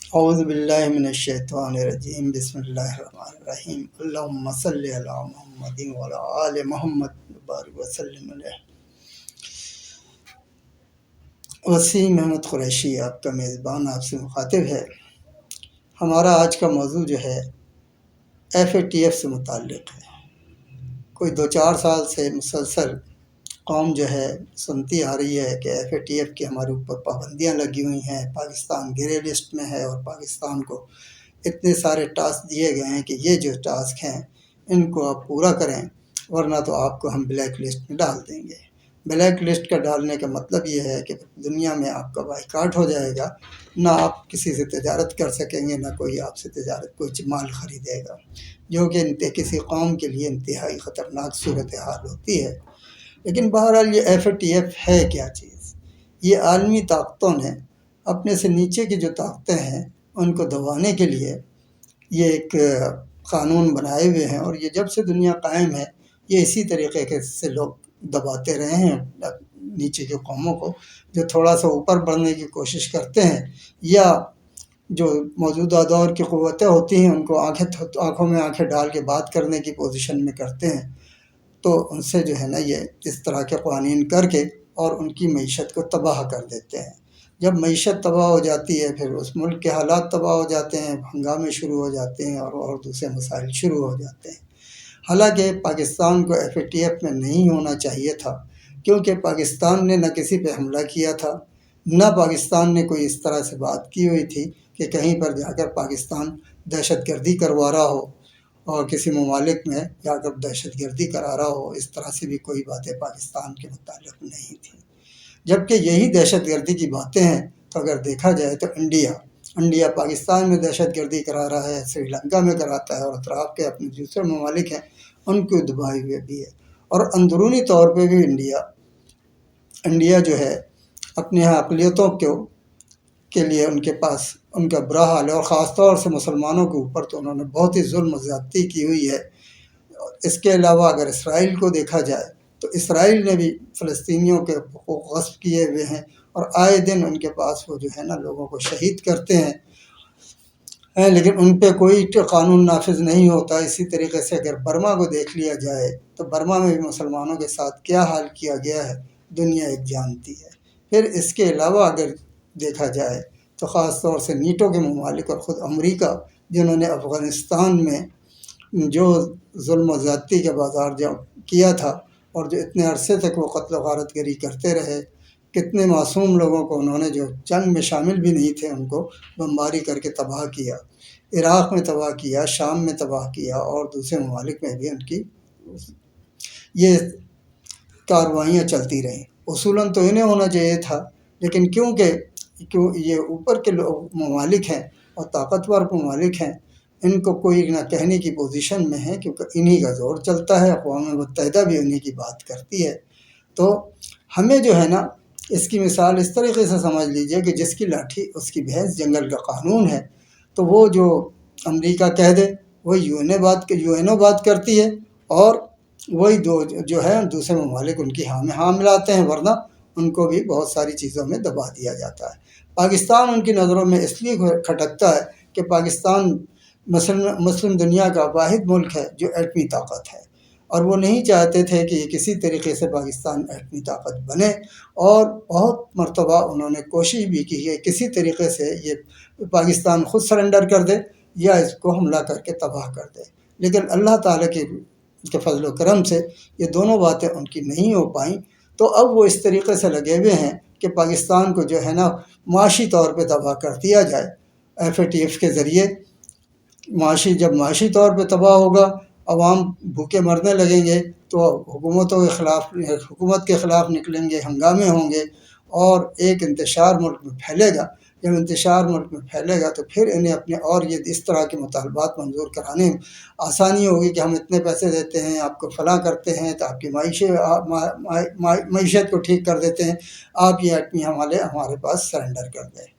اعوذ باللہ من الشیطان الرجیم، بسم اللہ الرحمن الرحیم، اللہم صلی علی محمد وعلی آل محمد وبارک وسلم علیہ۔ وسیم احمد قریشی آپ کا میزبان آپ سے مخاطب ہے۔ ہمارا آج کا موضوع جو ہے FATF سے متعلق ہے۔ کوئی 2-4 سال سے مسلسل قوم جو ہے سنتی آ رہی ہے کہ FATF کی ہمارے اوپر پابندیاں لگی ہوئی ہیں، پاکستان گرے لسٹ میں ہے اور پاکستان کو اتنے سارے ٹاسک دیے گئے ہیں کہ یہ جو ٹاسک ہیں ان کو آپ پورا کریں ورنہ تو آپ کو ہم بلیک لسٹ میں ڈال دیں گے۔ بلیک لسٹ کا ڈالنے کا مطلب یہ ہے کہ دنیا میں آپ کا بائیکاٹ ہو جائے گا، نہ آپ کسی سے تجارت کر سکیں گے، نہ کوئی آپ سے کوئی مال خریدے گا، جو کہ کسی قوم کے لیے انتہائی خطرناک صورتحال ہوتی ہے۔ لیکن بہرحال یہ FATF ہے کیا چیز؟ یہ عالمی طاقتوں نے اپنے سے نیچے کی جو طاقتیں ہیں ان کو دبانے کے لیے یہ ایک قانون بنائے ہوئے ہیں، اور یہ جب سے دنیا قائم ہے یہ اسی طریقے سے لوگ دباتے رہے ہیں نیچے کی قوموں کو، جو تھوڑا سا اوپر بڑھنے کی کوشش کرتے ہیں یا جو موجودہ دور کی قوتیں ہوتی ہیں ان کو آنکھوں میں آنکھیں ڈال کے بات کرنے کی پوزیشن میں کرتے ہیں، تو ان سے جو ہے نا یہ اس طرح کے قوانین کر کے اور ان کی معیشت کو تباہ کر دیتے ہیں۔ جب معیشت تباہ ہو جاتی ہے پھر اس ملک کے حالات تباہ ہو جاتے ہیں، ہنگامے شروع ہو جاتے ہیں اور دوسرے مسائل شروع ہو جاتے ہیں۔ حالانکہ پاکستان کو FATF میں نہیں ہونا چاہیے تھا، کیونکہ پاکستان نے نہ کسی پہ حملہ کیا تھا، نہ پاکستان نے کوئی اس طرح سے بات کی ہوئی تھی کہ کہیں پر جا کر پاکستان دہشت گردی کروا رہا ہو اور کسی ممالک میں جا کر دہشت گردی کرا رہا ہو۔ اس طرح سے بھی کوئی باتیں پاکستان کے متعلق نہیں تھیں، جبکہ یہی دہشت گردی کی باتیں ہیں۔ تو اگر دیکھا جائے تو انڈیا پاکستان میں دہشت گردی کرا رہا ہے، سری لنکا میں کراتا ہے، اور اطراف کے اپنے دوسرے ممالک ہیں ان کو دبائے ہوئے بھی ہے۔ اور اندرونی طور پہ بھی انڈیا جو ہے اپنی اقلیتوں کے لیے ان کے پاس ان کا برا حال ہے، اور خاص طور سے مسلمانوں کے اوپر تو انہوں نے بہت ہی ظلم و زیادتی کی ہوئی ہے۔ اس کے علاوہ اگر اسرائیل کو دیکھا جائے تو اسرائیل نے بھی فلسطینیوں کے حقوق غصب کیے ہوئے ہیں، اور آئے دن ان کے پاس وہ جو ہے نا لوگوں کو شہید کرتے ہیں، لیکن ان پہ کوئی قانون نافذ نہیں ہوتا۔ اسی طریقے سے اگر برما کو دیکھ لیا جائے تو برما میں بھی مسلمانوں کے ساتھ کیا حال کیا گیا ہے دنیا ایک جانتی ہے۔ پھر اس کے علاوہ اگر دیکھا جائے تو خاص طور سے نیٹو کے ممالک اور خود امریکہ، جنہوں نے افغانستان میں جو ظلم و زیادتی کا بازار جو کیا تھا اور جو اتنے عرصے تک وہ قتل و غارت گری کرتے رہے، کتنے معصوم لوگوں کو انہوں نے جو جنگ میں شامل بھی نہیں تھے ان کو بمباری کر کے تباہ کیا، عراق میں تباہ کیا، شام میں تباہ کیا، اور دوسرے ممالک میں بھی ان کی یہ کارروائیاں چلتی رہیں۔ اصولاً تو انہیں ہونا چاہیے تھا، لیکن کیونکہ یہ اوپر کے ممالک ہیں اور طاقتور ممالک ہیں، ان کو کوئی نہ کہنے کی پوزیشن میں ہے، کیونکہ انہی کا زور چلتا ہے، اقوام متحدہ بھی انہی کی بات کرتی ہے۔ تو ہمیں جو ہے نا اس کی مثال اس طریقے سے سمجھ لیجئے کہ جس کی لاٹھی اس کی بھینس جنگل کا قانون ہے، تو وہ جو امریکہ کہہ دے وہی UN بات کرتی ہے، اور وہی جو ہے دوسرے ممالک ان کی ہاں میں ہاں ملاتے ہیں، ورنہ ان کو بھی بہت ساری چیزوں میں دبا دیا جاتا ہے۔ پاکستان ان کی نظروں میں اس لیے کھٹکتا ہے کہ پاکستان مسلم دنیا کا واحد ملک ہے جو ایٹمی طاقت ہے، اور وہ نہیں چاہتے تھے کہ یہ کسی طریقے سے پاکستان ایٹمی طاقت بنے، اور بہت مرتبہ انہوں نے کوشش بھی کی کہ کسی طریقے سے یہ پاکستان خود سرنڈر کر دے یا اس کو حملہ کر کے تباہ کر دے، لیکن اللہ تعالیٰ کے فضل و کرم سے یہ دونوں باتیں ان کی نہیں ہو پائیں۔ تو اب وہ اس طریقے سے لگے ہوئے ہیں کہ پاکستان کو جو ہے نا معاشی طور پہ تباہ کر دیا جائے FATF کے ذریعے۔ جب معاشی طور پہ تباہ ہوگا، عوام بھوکے مرنے لگیں گے تو حکومت کے خلاف نکلیں گے، ہنگامے ہوں گے، اور ایک انتشار ملک میں پھیلے گا۔ جب انتشار ملک میں پھیلے گا تو پھر انہیں اپنے اور یہ اس طرح کے مطالبات منظور کرانے میں آسانی ہوگی کہ ہم اتنے پیسے دیتے ہیں، آپ کو فلاں کرتے ہیں، تو آپ کی معیشت کو ٹھیک کر دیتے ہیں، آپ یہ ایٹمی ہمارے پاس سرنڈر کر دیں۔